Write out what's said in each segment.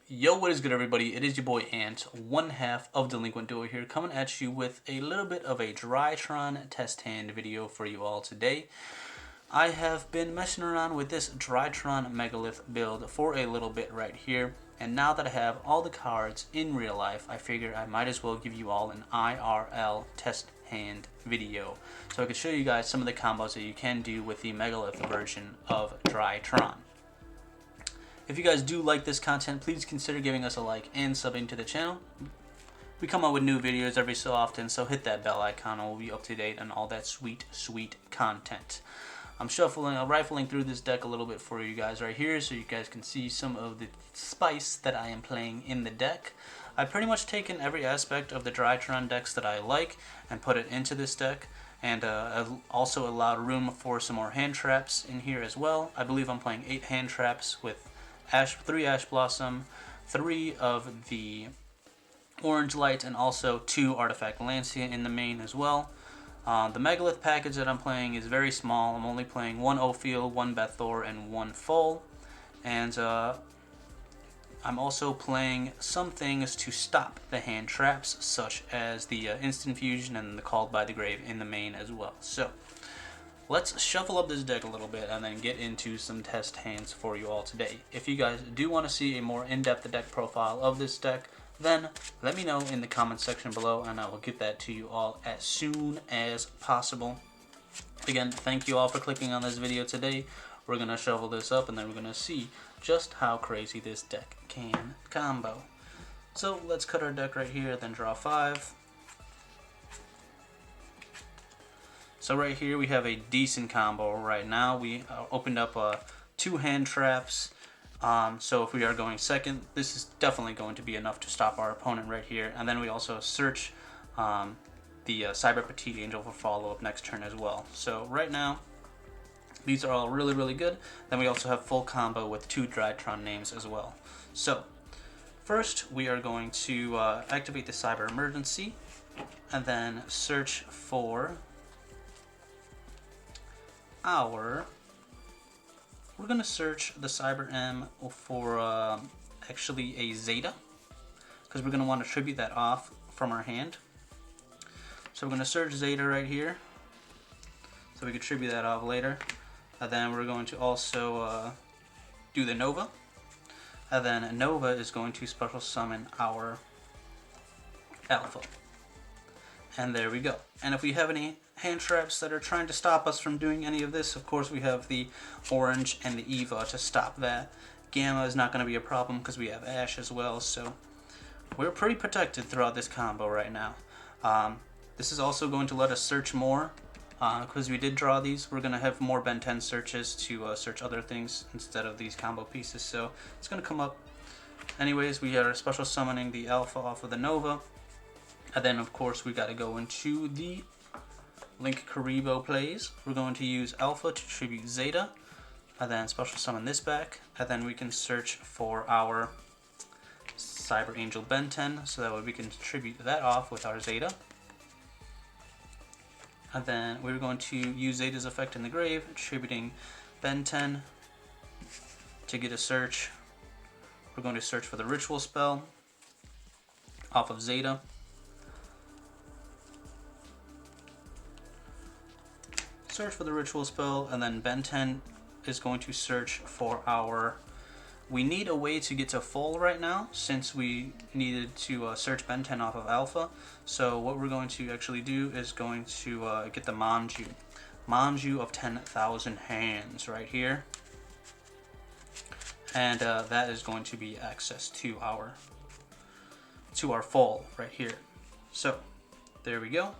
Yo, what is good, everybody? It is your boy Ant, one half of Delinquent Duo here, coming at you with a little bit of a Drytron test hand video for you all today. I have been messing around with this Drytron Megalith build for a little bit right here, and now that I have all the cards in real life, I figure I might as well give you all an IRL test hand video, so I can show you guys some of the combos that you can do with the Megalith version of Drytron. If you guys do like this content, please consider giving us a like and subbing to the channel. We come out with new videos every so often, so hit that bell icon and we'll be up to date on all that sweet content. I'm rifling through this deck a little bit for you guys right here so you guys can see some of the spice that I am playing in the deck. I've pretty much taken every aspect of the Drytron decks that I like and put it into this deck. And I've also allowed room for some more hand traps in here as well. I believe I'm playing 8 hand traps with 3 Ash Blossom, 3 of the Orange Light, and also 2 Artifact Lancia in the main as well. The Megalith package that I'm playing is very small. I'm only playing 1 Ophiel, 1 Bethor, and 1 Foal. And I'm also playing some things to stop the hand traps, such as the Instant Fusion and the Called by the Grave in the main as well. So let's shuffle up this deck a little bit and then get into some test hands for you all today. If you guys do want to see a more in-depth deck profile of this deck, then let me know in the comment section below and I will get that to you all as soon as possible. Again, thank you all for clicking on this video today. We're going to shuffle this up and then we're going to see just how crazy this deck can combo. So let's cut our deck right here, then draw 5. So right here we have a decent combo right now. We opened up 2 hand traps. So if we are going second, this is definitely going to be enough to stop our opponent right here. And then we also search the Cyber Petite Angel for follow-up next turn as well. So right now, these are all really good. Then we also have full combo with 2 Drytron names as well. So first we are going to activate the Cyber Emergency and then search for we're going to search the Cyber M for actually a Zeta, because we're going to want to tribute that off from our hand. So we're going to search Zeta right here, so we can tribute that off later. And then we're going to also do the Nova, and then Nova is going to special summon our Alpha. And there we go. And if we have any hand traps that are trying to stop us from doing any of this, of course we have the Orange and the Eva to stop that. Gamma is not going to be a problem because we have Ash as well, so we're pretty protected throughout this combo right now. This is also going to let us search more, because we did draw these. We're going to have more Ben 10 searches to search other things instead of these combo pieces, so it's going to come up. Anyways, we are special summoning the Alpha off of the Nova. And then, of course, we got to go into the Link Karibo plays. We're going to use Alpha to tribute Zeta, and then special summon this back, and then we can search for our Cyber Angel Ben 10, so that way we can tribute that off with our Zeta. And then we're going to use Zeta's effect in the grave, tributing Ben 10 to get a search. We're going to search for the Ritual spell off of Zeta. Search for the Ritual spell, and then Ben 10 is going to search for our... We need a way to get to full right now, since we needed to search Ben 10 off of Alpha. So what we're going to actually do is going to get the Manju of 10,000 hands right here. And that is going to be access to our full right here. So there we go.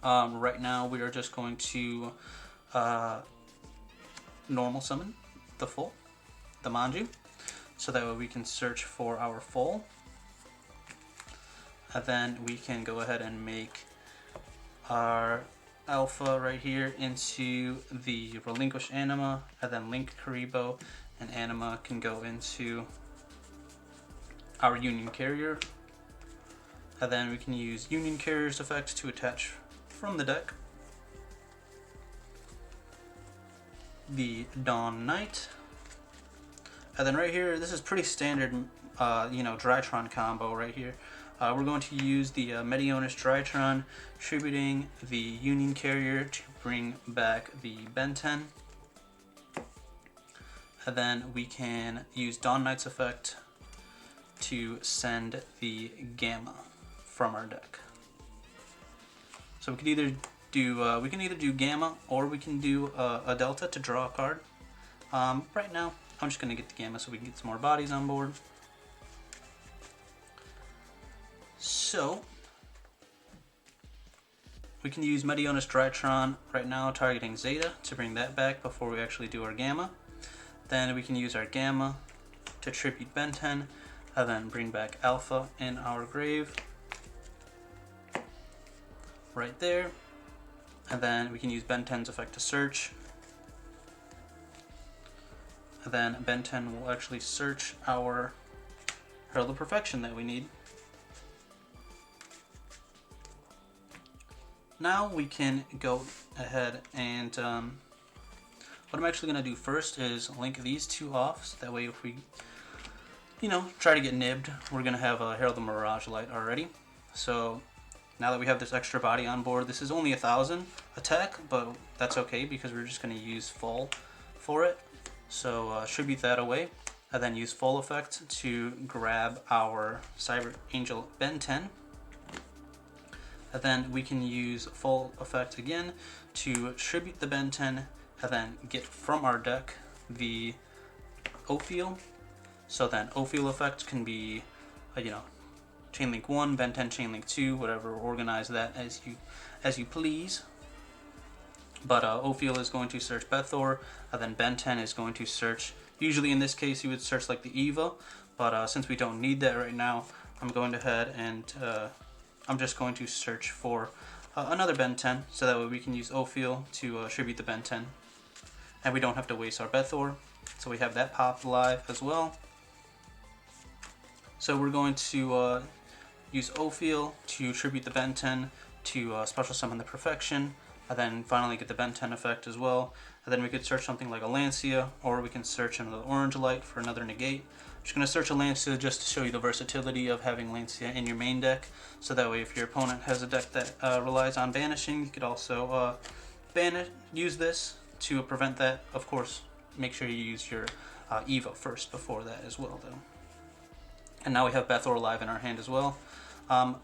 Right now we are just going to normal summon the full, the Manju, so that way we can search for our full. And then we can go ahead and make our Alpha right here into the Relinquish Anima, and then Link Karibo and Anima can go into our Union Carrier. And then we can use Union Carrier's effect to attach from the deck the Dawn Knight, And then right here, this is pretty standard, Drytron combo right here. We're going to use the Megalith Drytron, tributing the Union Carrier to bring back the Ben 10. And then we can use Dawn Knight's effect to send the Gamma from our deck. So we can either do Gamma, or we can do a Delta to draw a card. Right now, I'm just going to get the Gamma so we can get some more bodies on board. So we can use Megalith Drytron right now, targeting Zeta to bring that back before we actually do our Gamma. Then we can use our Gamma to tribute Ben 10, and then bring back Alpha in our grave. Right there. And then we can use Ben 10's effect to search. And then Ben 10 will actually search our Herald of Perfection that we need. Now we can go ahead and what I'm actually going to do first is link these two off, so that way if we, try to get nibbed, we're going to have a Herald of Mirage Light already. So now that we have this extra body on board, this is only 1,000 attack, but that's okay because we're just going to use Fall for it. So tribute that away, and then use Full effect to grab our Cyber Angel Ben 10. And then we can use Full effect again to tribute the Ben 10, and then get from our deck the Ophiel. So then Ophiel effect can be, Chainlink 1, Ben 10, Chainlink 2, whatever. Organize that as you please. But Ophiel is going to search Bethor, and then Ben 10 is going to search. Usually in this case, you would search like the Eva, but since we don't need that right now, I'm going ahead and I'm just going to search for another Ben 10, so that way we can use Ophiel to tribute the Ben 10. And we don't have to waste our Bethor, so we have that pop live as well. So we're going to use Ophiel to tribute the Ben 10 to special summon the Perfection, and then finally get the Ben 10 effect as well. And then we could search something like a Lancia, or we can search another Orange Light for another negate. I'm just going to search a Lancia just to show you the versatility of having Lancia in your main deck, so that way if your opponent has a deck that relies on banishing, you could also use this to prevent that. Of course, make sure you use your Eva first before that as well, though. And now we have Bethor live in our hand as well. I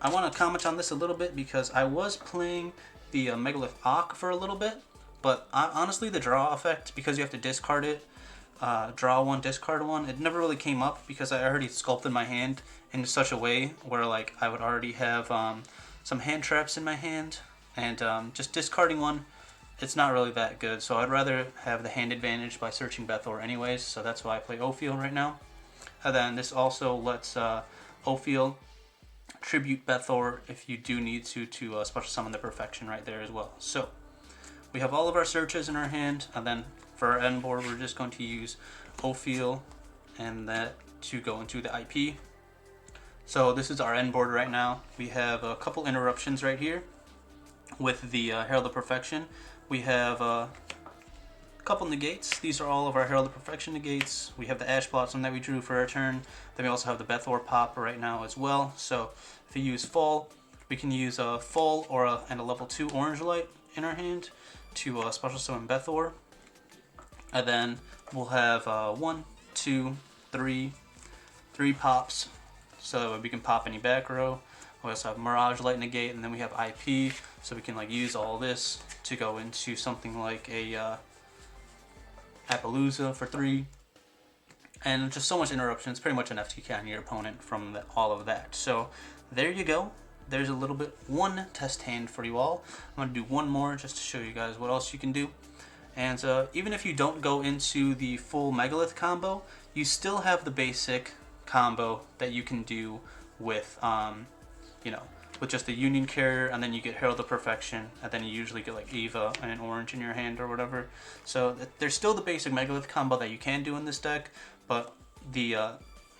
want to comment on this a little bit because I was playing the Megalith Ock for a little bit, but honestly the draw effect, because you have to discard it, draw one, discard one, it never really came up because I already sculpted my hand in such a way where like I would already have some hand traps in my hand, and just discarding one, it's not really that good. So I'd rather have the hand advantage by searching Bethor anyways, so that's why I play Ophiel right now. And then this also lets Ophiel tribute Bethor if you do need to special summon the Perfection right there as well. So we have all of our searches in our hand, and then for our end board we're just going to use Ophiel and that to go into the IP. So this is our end board right now. We have a couple interruptions right here with the Herald of Perfection. We have a couple negates. These are all of our Herald of Perfection negates. We have the Ash Blossom that we drew for our turn. Then we also have the Bethor pop right now as well. So if we use Fall, we can use a Fall and a level 2 Orange Light in our hand to special summon Bethor. And then we'll have 1, 2, 3 pops, so that we can pop any back row. We also have Mirage Light negate, and then we have IP, so we can like use all this to go into something like a Appaloosa for 3, and just so much interruptions. Pretty much an FTK on your opponent from all of that. So there you go. There's a little bit, one test hand for you all. I'm going to do one more just to show you guys what else you can do. And even if you don't go into the full Megalith combo, you still have the basic combo that you can do with, with just the Union Carrier, and then you get Herald of Perfection, and then you usually get like Eva and an orange in your hand or whatever. So there's still the basic Megalith combo that you can do in this deck, but the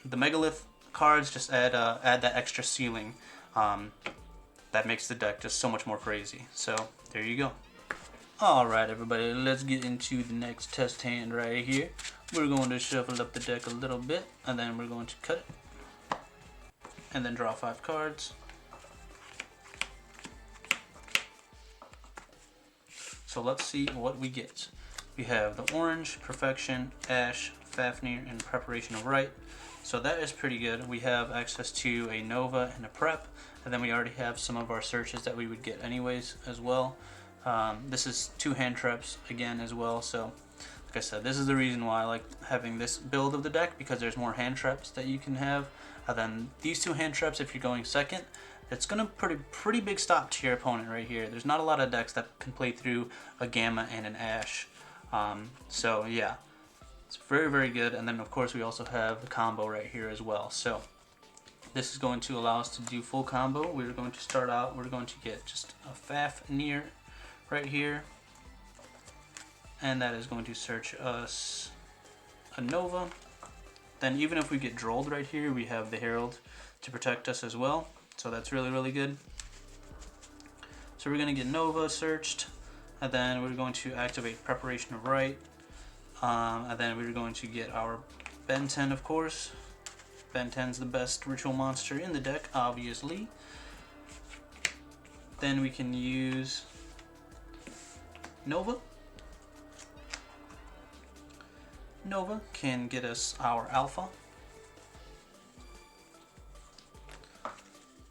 Megalith cards just add that extra ceiling that makes the deck just so much more crazy. So there you go. Alright everybody, let's get into the next test hand right here. We're going to shuffle up the deck a little bit, and then we're going to cut it. And then draw 5 cards. So let's see what we get. We have the Orange, Perfection, Ash, Fafnir, and Preparation of Right. So that is pretty good. We have access to a Nova and a Prep, and then we already have some of our searches that we would get anyways as well. This is 2 hand traps again as well, so like I said, this is the reason why I like having this build of the deck, because there's more hand traps that you can have. And then these 2 hand traps, if you're going second, it's gonna pretty big stop to your opponent right here. There's not a lot of decks that can play through a Gamma and an Ash. So yeah, it's very good. And then of course we also have the combo right here as well. So this is going to allow us to do full combo. We're going to start out, we're going to get just a Fafnir right here, and that is going to search us a Nova. Then even if we get drolled right here, we have the Herald to protect us as well, so that's really good. So we're going to get Nova searched, and then we're going to activate Preparation of Right, and then we're going to get our Ben 10, of course. Ben 10's the best ritual monster in the deck, obviously. Then we can use Nova. Nova can get us our Alpha.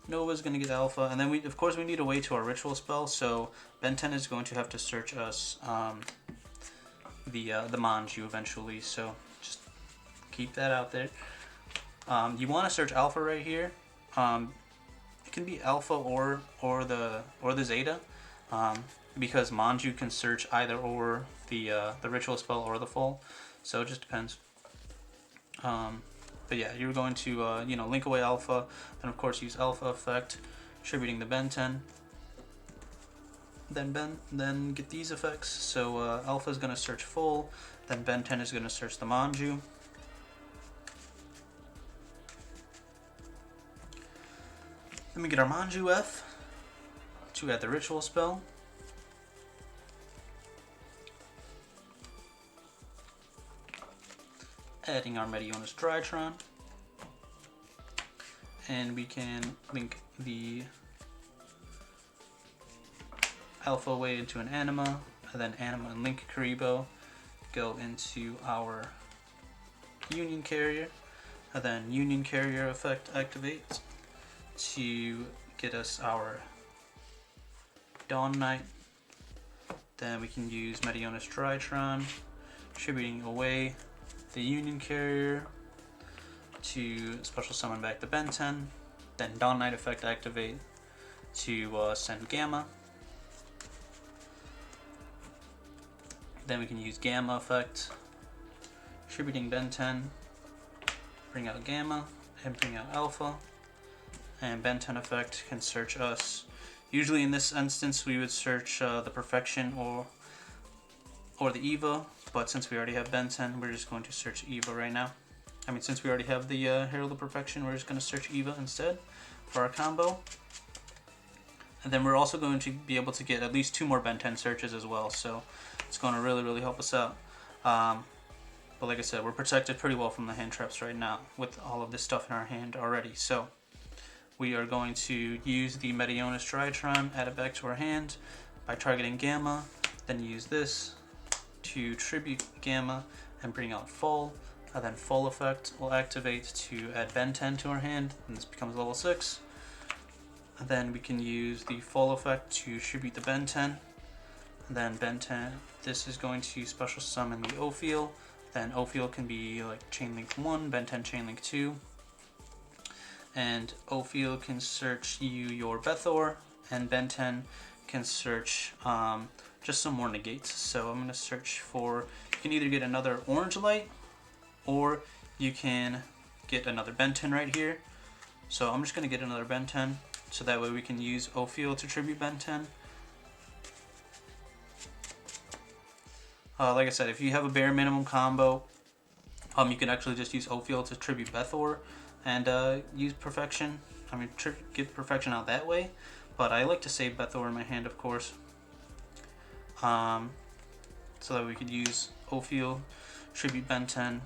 Nova's going to get Alpha, and then of course we need a way to our ritual spell, so Ben 10 is going to have to search us the Manju eventually, so just keep that out there. You want to search Alpha right here. It can be Alpha or the Zeta. Because Manju can search either or the ritual spell or the full, so it just depends. But yeah, you're going to link away Alpha, and of course use Alpha effect, attributing the Ben 10. Then get these effects. So Alpha is going to search full, then Ben 10 is going to search the Manju. Then we get our Manju F to add the ritual spell. Adding our Medionis Drytron, and we can link the Alpha away into an Anima, and then Anima and Link Karibo go into our Union Carrier, and then Union Carrier effect activates to get us our Dawn Knight. Then we can use Medionis Drytron, attributing away the Union Carrier to special summon back the Ben 10. Then Dawn Knight effect activate to send Gamma. Then we can use Gamma effect, attributing Ben 10, bring out Gamma, and bring out Alpha. And Ben 10 effect can search us. Usually in this instance we would search the Perfection or the Eva, but since we already have Ben 10, we're just going to search Eva right now. Since we already have the Herald of Perfection, we're just going to search Eva instead for our combo. And then we're also going to be able to get at least 2 more Ben 10 searches as well, so it's going to really help us out. But like I said, we're protected pretty well from the hand traps right now with all of this stuff in our hand already. So we are going to use the Medionis Drytron, add it back to our hand by targeting Gamma, then use this to tribute Gamma and bring out Full, and then Full effect will activate to add Ben 10 to our hand, and this becomes level 6. And then we can use the Full effect to tribute the Ben 10, and then Ben 10, this is going to special summon the Ophiel, then Ophiel can be like Chainlink 1, Ben 10 Chainlink 2, and Ophiel can search your Bethor, and Ben 10 can search just some more negates. So I'm going to search for, you can either get another orange light, or you can get another Ben 10 right here. So I'm just going to get another Ben 10, so that way we can use Ophiel to tribute Ben 10. Like I said, if you have a bare minimum combo, you can actually just use Ophiel to tribute Bethor and use Perfection. Get Perfection out that way, but I like to save Bethor in my hand, of course. so that we could use Ophiel, Tribute Ben 10,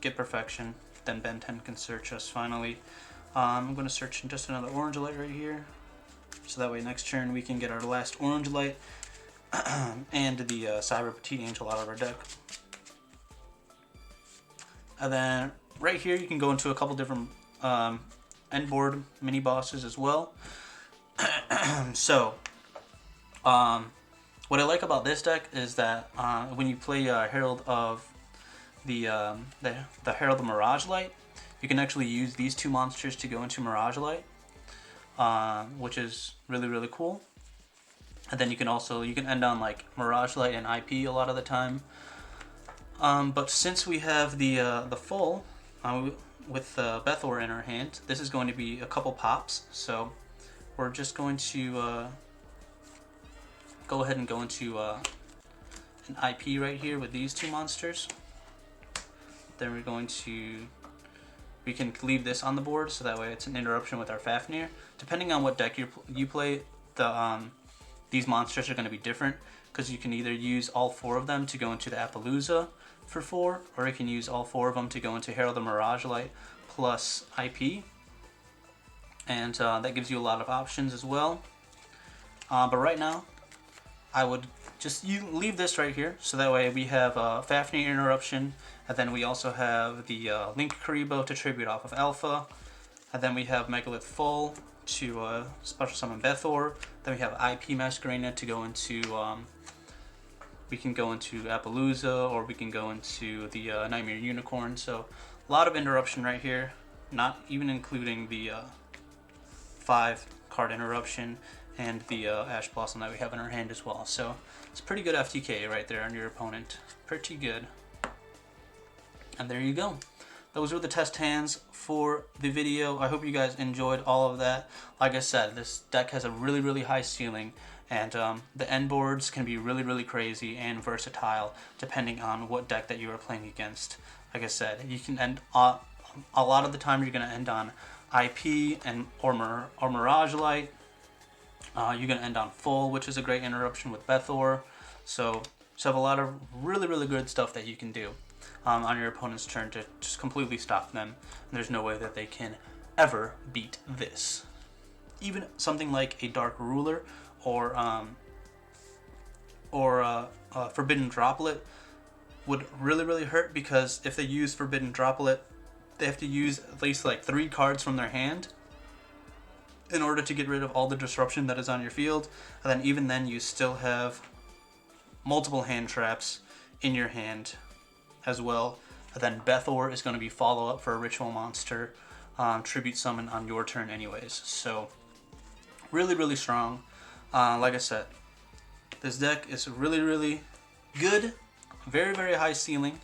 get Perfection, then Ben 10 can search us finally. I'm going to search just another orange light right here, so that way next turn we can get our last orange light and the Cyber Petite Angel out of our deck. And then right here you can go into a couple different end board mini bosses as well. So what I like about this deck is that when you play Herald of the Herald of Mirage Light, you can actually use these two monsters to go into Mirage Light, which is really cool. And then you can end on like Mirage Light and IP a lot of the time. But since we have the full with Bethor in our hand, this is going to be a couple pops. So we're just going to go ahead and go into an IP right here with these two monsters. Then we can leave this on the board, so that way it's an interruption with our Fafnir. Depending on what deck you play, these monsters are going to be different, because you can either use all 4 of them to go into the Appaloosa for 4, or you can use all 4 of them to go into Herald of Mirage Light plus IP, and that gives you a lot of options as well. But right now, I would just leave this right here, so that way we have Fafnir interruption, and then we also have the Link Karibo to tribute off of Alpha, and then we have Megalith Full to special summon Bethor. Then we have IP Masquerena to go into, we can go into Appaloosa, or we can go into the Nightmare Unicorn. So a lot of interruption right here, not even including the 5 card interruption and the Ash Blossom that we have in our hand as well. So it's pretty good FTK right there on your opponent. Pretty good. And there you go. Those were the test hands for the video. I hope you guys enjoyed all of that. Like I said, this deck has a really high ceiling, and the end boards can be really crazy and versatile depending on what deck that you are playing against. Like I said, you can end a lot of the time you're going to end on IP or Mirage Light. You're going to end on Full, which is a great interruption with Bethor. So you have a lot of really good stuff that you can do on your opponent's turn to just completely stop them. And there's no way that they can ever beat this. Even something like a Dark Ruler or Forbidden Droplet would really hurt, because if they use Forbidden Droplet, they have to use at least like 3 cards from their hand in order to get rid of all the disruption that is on your field. And then even then you still have multiple hand traps in your hand as well. And then Bethor is going to be follow-up for a Ritual Monster Tribute Summon on your turn anyways. So really strong. Like I said, this deck is really good, very high ceiling,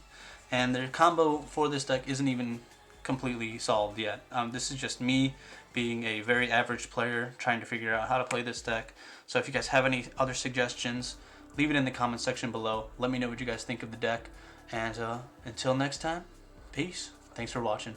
and the combo for this deck isn't even completely solved yet. This is just me being a very average player trying to figure out how to play this deck. So if you guys have any other suggestions, leave it in the comment section below. Let me know what you guys think of the deck. And until next time, peace. Thanks for watching.